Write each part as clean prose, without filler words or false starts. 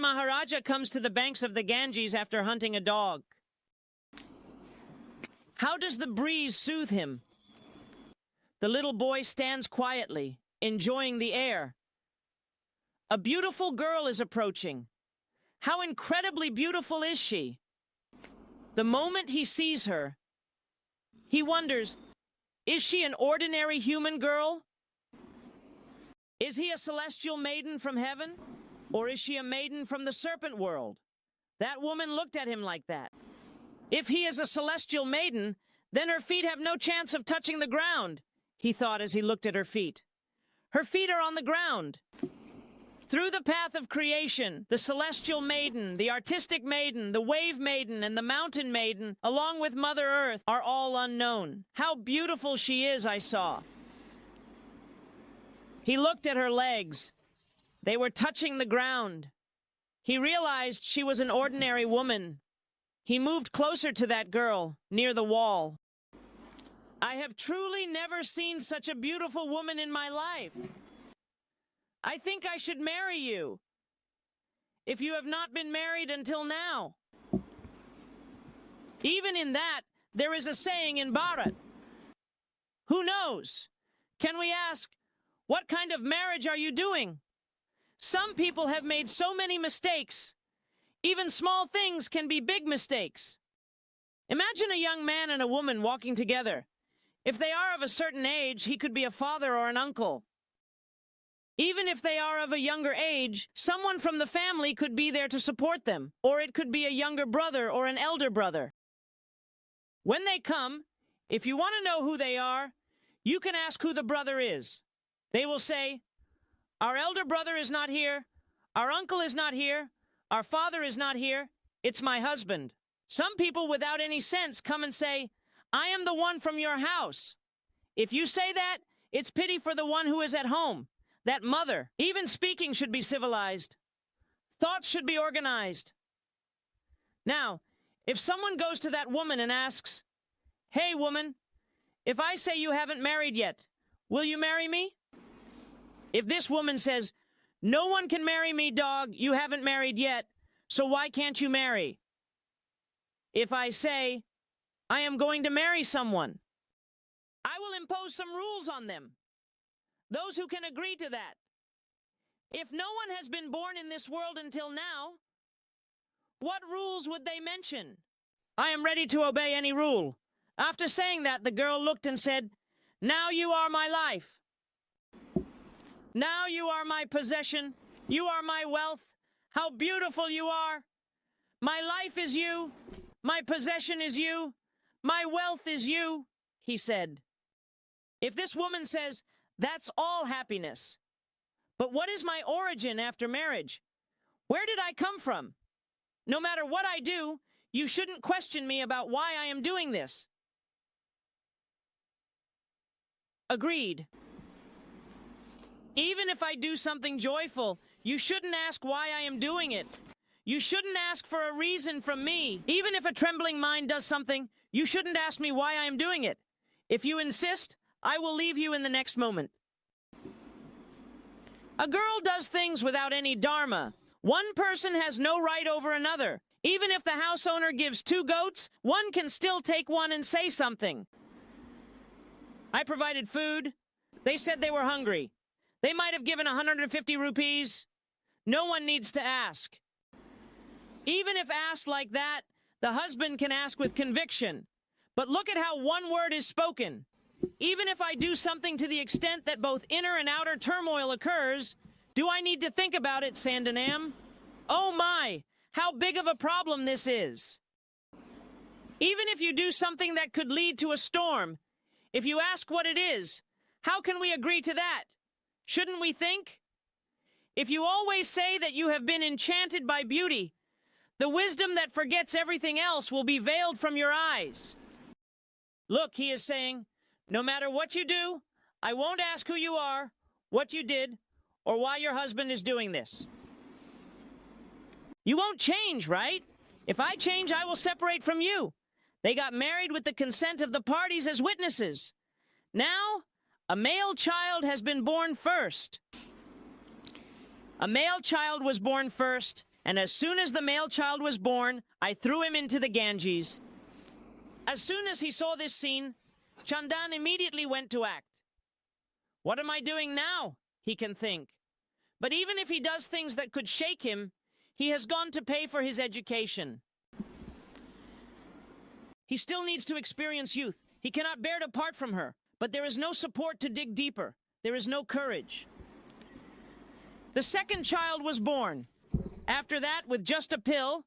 Maharaja comes to the banks of the Ganges after hunting a dog. How does the breeze soothe him? The little boy stands quietly, enjoying the air. A beautiful girl is approaching. How incredibly beautiful is she? The moment he sees her, he wonders, is she an ordinary human girl? Is he a celestial maiden from heaven? Or is she a maiden from the serpent world? That woman looked at him like that. If he is a celestial maiden, then her feet have no chance of touching the ground, he thought as he looked at her feet. Her feet are on the ground. Through the path of creation, the celestial maiden, the artistic maiden, the wave maiden, and the mountain maiden, along with Mother Earth, are all unknown. How beautiful she is, I saw. He looked at her legs. They were touching the ground. He realized she was an ordinary woman. He moved closer to that girl, near the wall. I have truly never seen such a beautiful woman in my life. I think I should marry you, if you have not been married until now. Even in that, there is a saying in Bharat. Who knows? Can we ask, what kind of marriage are you doing? Some people have made so many mistakes. Even small things can be big mistakes. Imagine a young man and a woman walking together. If they are of a certain age, he could be a father or an uncle. Even if they are of a younger age, someone from the family could be there to support them, or it could be a younger brother or an elder brother. When they come, if you want to know who they are, you can ask who the brother is. They will say, our elder brother is not here, our uncle is not here, our father is not here, it's my husband. Some people without any sense come and say, I am the one from your house. If you say that, it's pity for the one who is at home. That mother. Even speaking should be civilized. Thoughts should be organized. Now, if someone goes to that woman and asks, hey, woman, if I say you haven't married yet, will you marry me? If this woman says, no one can marry me, dog, you haven't married yet, so why can't you marry? If I say, I am going to marry someone, I will impose some rules on them. Those who can agree to that. If no one has been born in this world until now, what rules would they mention? I am ready to obey any rule. After saying that, the girl looked and said, now you are my life. Now you are my possession. You are my wealth. How beautiful you are. My life is you. My possession is you. My wealth is you, he said. If this woman says, that's all happiness. But what is my origin after marriage? Where did I come from? No matter what I do, you shouldn't question me about why I am doing this. Agreed. Even if I do something joyful, you shouldn't ask why I am doing it. You shouldn't ask for a reason from me. Even if a trembling mind does something, you shouldn't ask me why I am doing it. If you insist, I will leave you in the next moment. A girl does things without any dharma. One person has no right over another. Even if the house owner gives 2 goats, one can still take one and say something. I provided food. They said they were hungry. They might have given 150 rupees. No one needs to ask. Even if asked like that, the husband can ask with conviction. But look at how one word is spoken. Even if I do something to the extent that both inner and outer turmoil occurs, do I need to think about it, Sandanam? Oh my, how big of a problem this is. Even if you do something that could lead to a storm, if you ask what it is, how can we agree to that? Shouldn't we think? If you always say that you have been enchanted by beauty, the wisdom that forgets everything else will be veiled from your eyes. Look, he is saying, no matter what you do, I won't ask who you are, what you did, or why your husband is doing this. You won't change, right? If I change, I will separate from you. They got married with the consent of the parties as witnesses. Now, a male child has been born first. A male child was born first, And as soon as the male child was born, I threw him into the Ganges. As soon as he saw this scene, Chandan immediately went to act. What am I doing now? He can think. But even if he does things that could shake him, he has gone to pay for his education. He still needs to experience youth. He cannot bear to part from her, but there is no support to dig deeper. There is no courage. The second child was born. After that, with just a pill,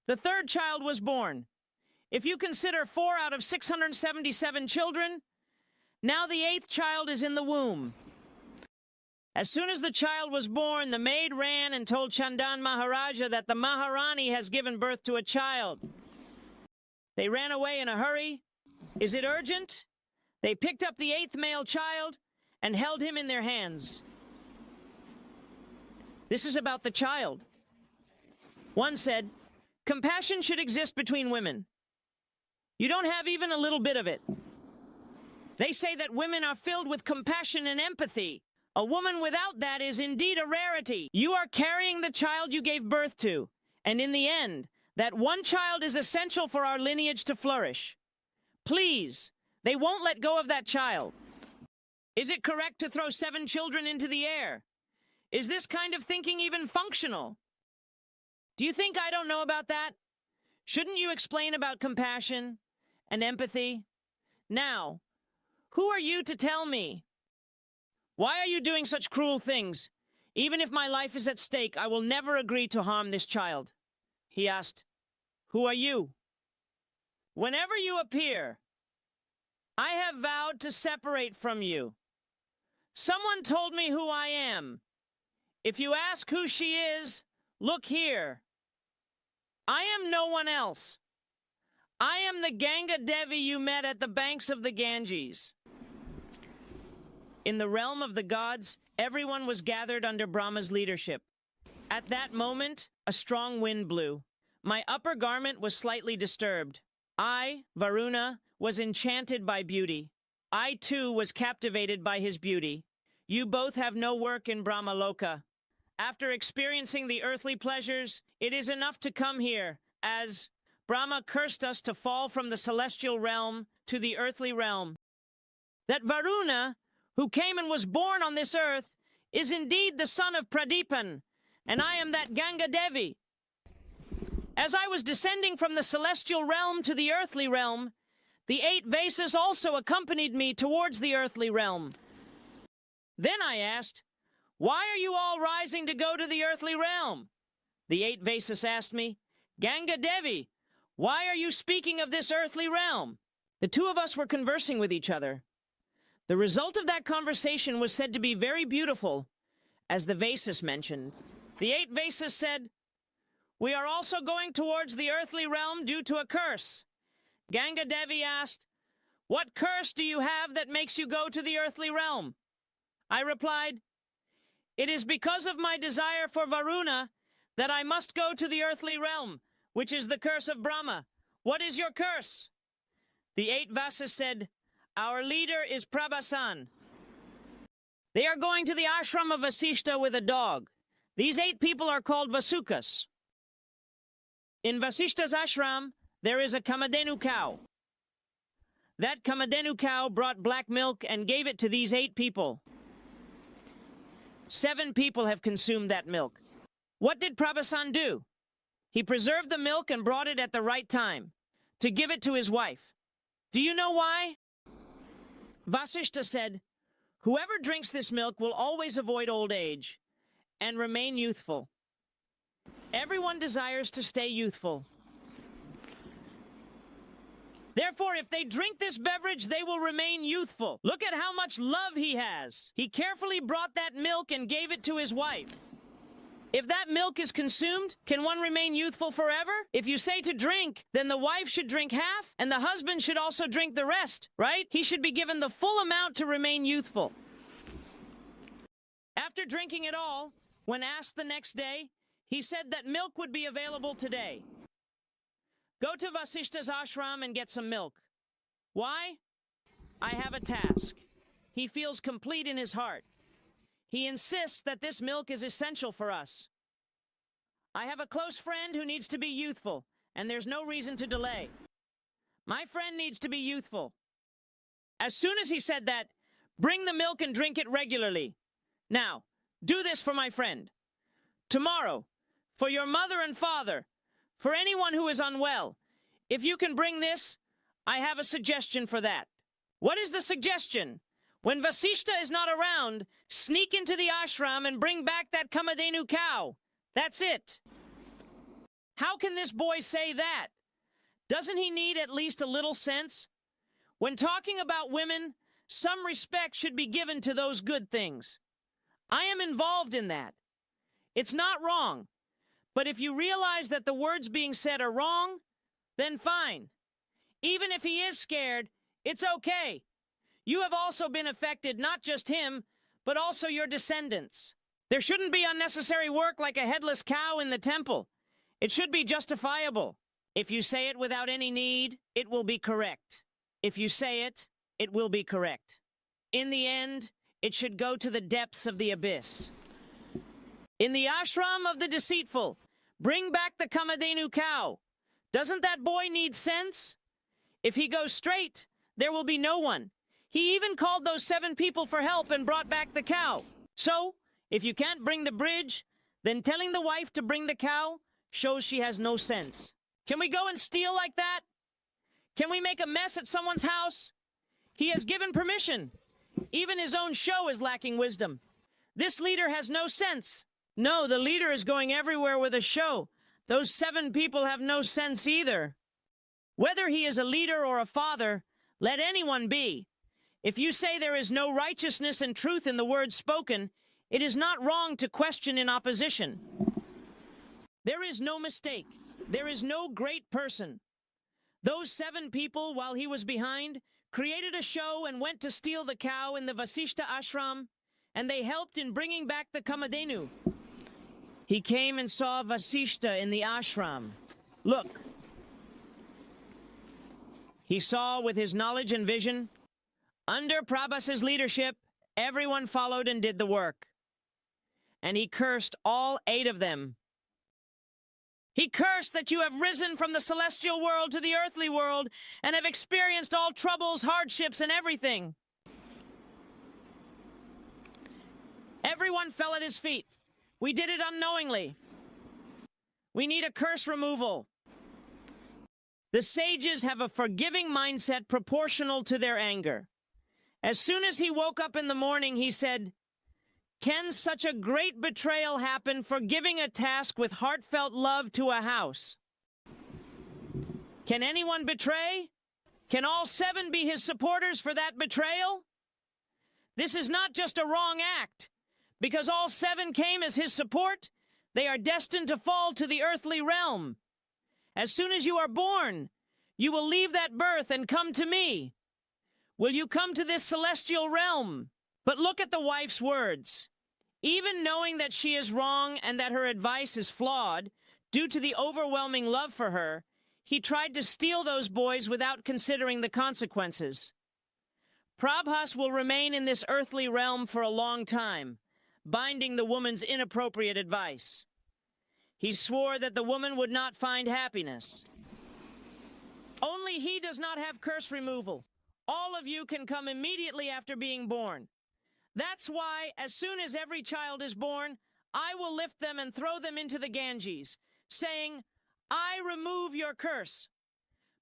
the third child was born. If you consider 4 out of 677 children, now the 8th child is in the womb. As soon as the child was born, the maid ran and told Chandan Maharaja that the Maharani has given birth to a child. They ran away in a hurry. Is it urgent? They picked up the 8th male child and held him in their hands. This is about the child. One said, compassion should exist between women. You don't have even a little bit of it. They say that women are filled with compassion and empathy. A woman without that is indeed a rarity. You are carrying the child you gave birth to, and in the end, that one child is essential for our lineage to flourish. Please, they won't let go of that child. Is it correct to throw 7 children into the air? Is this kind of thinking even functional? Do you think I don't know about that? Shouldn't you explain about compassion and empathy? Now, who are you to tell me? Why are you doing such cruel things? Even if my life is at stake, I will never agree to harm this child. He asked, who are you? Whenever you appear, I have vowed to separate from you. Someone told me who I am. If you ask who she is, look here. I am no one else. I am the Ganga Devi you met at the banks of the Ganges. In the realm of the gods, everyone was gathered under Brahma's leadership. At that moment, a strong wind blew. My upper garment was slightly disturbed. I, Varuna, was enchanted by beauty. I, too, was captivated by his beauty. You both have no work in Brahmaloka. After experiencing the earthly pleasures, it is enough to come here, as Brahma cursed us to fall from the celestial realm to the earthly realm. That Varuna, who came and was born on this earth, is indeed the son of Pradipan, and I am that Ganga Devi. As I was descending from the celestial realm to the earthly realm, the 8 Vasas also accompanied me towards the earthly realm. Then I asked, why are you all rising to go to the earthly realm? The 8 Vasas asked me, Ganga Devi, why are you speaking of this earthly realm? The 2 of us were conversing with each other. The result of that conversation was said to be very beautiful, as the Vasas mentioned. The 8 Vasas said, we are also going towards the earthly realm due to a curse. Ganga Devi asked, what curse do you have that makes you go to the earthly realm? I replied, it is because of my desire for Varuna that I must go to the earthly realm, which is the curse of Brahma. What is your curse? The 8 Vasas said, our leader is Prabhasan. They are going to the ashram of Vasishta with a dog. These 8 people are called Vasukas. In Vasishta's ashram, there is a Kamadhenu cow. That Kamadhenu cow brought black milk and gave it to these 8 people. 7 people have consumed that milk. What did Prabhasan do? He preserved the milk and brought it at the right time, to give it to his wife. Do you know why? Vasishta said, whoever drinks this milk will always avoid old age and remain youthful. Everyone desires to stay youthful. Therefore, if they drink this beverage, they will remain youthful. Look at how much love he has. He carefully brought that milk and gave it to his wife. If that milk is consumed, can one remain youthful forever? If you say to drink, then the wife should drink half, and the husband should also drink the rest, right? He should be given the full amount to remain youthful. After drinking it all, when asked the next day, he said that milk would be available today. Go to Vasishta's ashram and get some milk. Why? I have a task. He feels complete in his heart. He insists that this milk is essential for us. I have a close friend who needs to be youthful, and there's no reason to delay. My friend needs to be youthful. As soon as he said that, bring the milk and drink it regularly. Now, do this for my friend. Tomorrow, for your mother and father, for anyone who is unwell. If you can bring this, I have a suggestion for that. What is the suggestion? When Vasishta is not around, sneak into the ashram and bring back that Kamadhenu cow. That's it. How can this boy say that? Doesn't he need at least a little sense? When talking about women, some respect should be given to those good things. I am involved in that. It's not wrong. But if you realize that the words being said are wrong, then fine. Even if he is scared, it's okay. You have also been affected, not just him, but also your descendants. There shouldn't be unnecessary work like a headless cow in the temple. It should be justifiable. If you say it without any need, it will be correct. If you say it, it will be correct. In the end, it should go to the depths of the abyss. In the ashram of the deceitful, bring back the Kamadhenu cow. Doesn't that boy need sense? If he goes straight, there will be no one. He even called those 7 people for help and brought back the cow. So, if you can't bring the bridge, then telling the wife to bring the cow shows she has no sense. Can we go and steal like that? Can we make a mess at someone's house? He has given permission. Even his own show is lacking wisdom. This leader has no sense. No, the leader is going everywhere with a show. Those 7 people have no sense either. Whether he is a leader or a father, let anyone be. If you say there is no righteousness and truth in the words spoken, it is not wrong to question in opposition. There is no mistake. There is no great person. Those 7 people, while he was behind, created a show and went to steal the cow in the Vasishta ashram, and they helped in bringing back the Kamadhenu. He came and saw Vasishta in the ashram. Look. He saw with his knowledge and vision. Under Prabhas's leadership, everyone followed and did the work. And he cursed all 8 of them. He cursed that you have risen from the celestial world to the earthly world and have experienced all troubles, hardships, and everything. Everyone fell at his feet. We did it unknowingly. We need a curse removal. The sages have a forgiving mindset proportional to their anger. As soon as he woke up in the morning, he said, "Can such a great betrayal happen for giving a task with heartfelt love to a house? Can anyone betray? Can all 7 be his supporters for that betrayal? This is not just a wrong act. Because all 7 came as his support, they are destined to fall to the earthly realm. As soon as you are born, you will leave that birth and come to me. Will you come to this celestial realm?" But look at the wife's words. Even knowing that she is wrong and that her advice is flawed, due to the overwhelming love for her, he tried to steal those boys without considering the consequences. Prabhas will remain in this earthly realm for a long time, binding the woman's inappropriate advice. He swore that the woman would not find happiness. Only he does not have curse removal. All of you can come immediately after being born. That's why, as soon as every child is born, I will lift them and throw them into the Ganges, saying, "I remove your curse."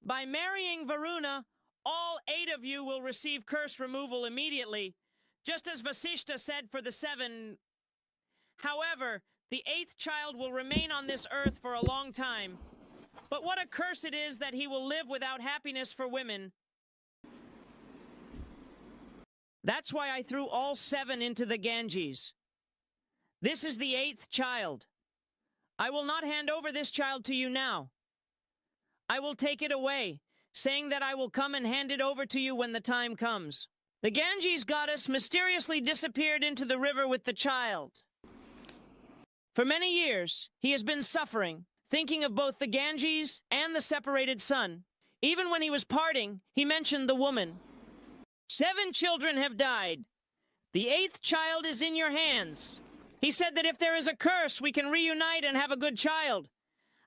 By marrying Varuna, all 8 of you will receive curse removal immediately, just as Vasishta said for the 7. However, the 8th child will remain on this earth for a long time. But what a curse it is that he will live without happiness for women. That's why I threw all 7 into the Ganges. This is the 8th child. I will not hand over this child to you now. I will take it away, saying that I will come and hand it over to you when the time comes. The Ganges goddess mysteriously disappeared into the river with the child. For many years, he has been suffering, thinking of both the Ganges and the separated son. Even when he was parting, he mentioned the woman. 7 children have died. The 8th child is in your hands. He said that if there is a curse, we can reunite and have a good child.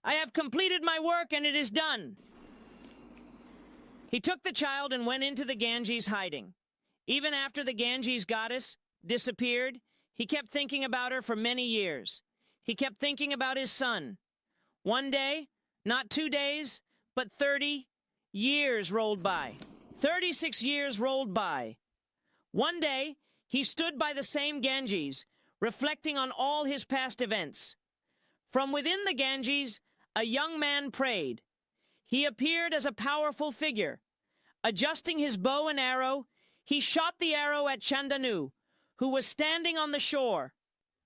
I have completed my work and it is done. He took the child and went into the Ganges hiding. Even after the Ganges goddess disappeared, he kept thinking about her for many years. He kept thinking about his son. One day, not 2 days, but 30 years rolled by. 36 years rolled by. One day, he stood by the same Ganges, reflecting on all his past events. From within the Ganges, a young man prayed. He appeared as a powerful figure. Adjusting his bow and arrow, he shot the arrow at Shantanu, who was standing on the shore.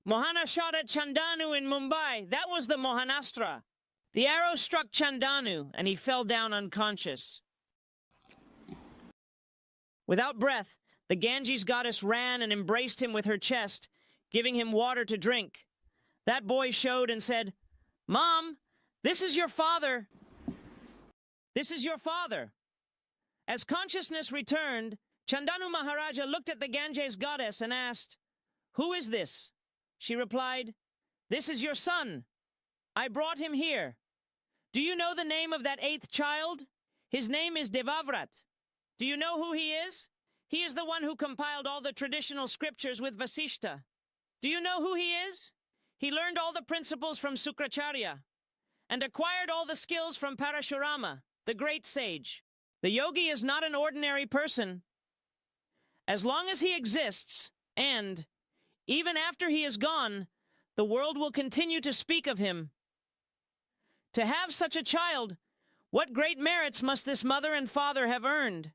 Mohana shot at Shantanu in Mumbai. That was the Mohanastra. The arrow struck Shantanu, and he fell down unconscious. Without breath, the Ganges goddess ran and embraced him with her chest, giving him water to drink. That boy showed and said, "Mom, this is your father. This is your father." As consciousness returned, Shantanu Maharaja looked at the Ganges goddess and asked, "Who is this?" She replied, "This is your son. I brought him here. Do you know the name of that 8th child? His name is Devavrat. Do you know who he is? He is the one who compiled all the traditional scriptures with Vasishta. Do you know who he is? He learned all the principles from Sukracharya and acquired all the skills from Parashurama, the great sage. The yogi is not an ordinary person. As long as he exists, and even after he is gone, the world will continue to speak of him. To have such a child, what great merits must this mother and father have earned?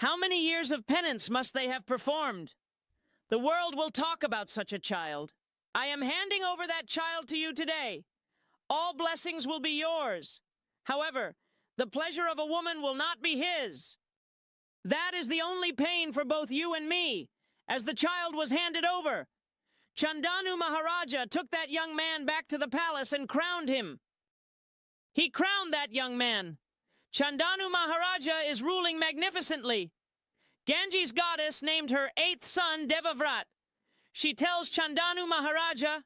How many years of penance must they have performed? The world will talk about such a child. I am handing over that child to you today. All blessings will be yours. However, the pleasure of a woman will not be his. That is the only pain for both you and me, as the child was handed over. Shantanu Maharaja took that young man back to the palace and crowned him. He crowned that young man. Shantanu Maharaja is ruling magnificently. Ganges goddess named her 8th son Devavrat. She tells Shantanu Maharaja,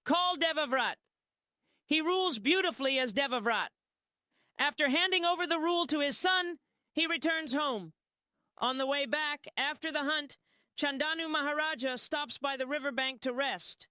"Call Devavrat." He rules beautifully as Devavrat. After handing over the rule to his son, he returns home. On the way back, after the hunt, Shantanu Maharaja stops by the riverbank to rest.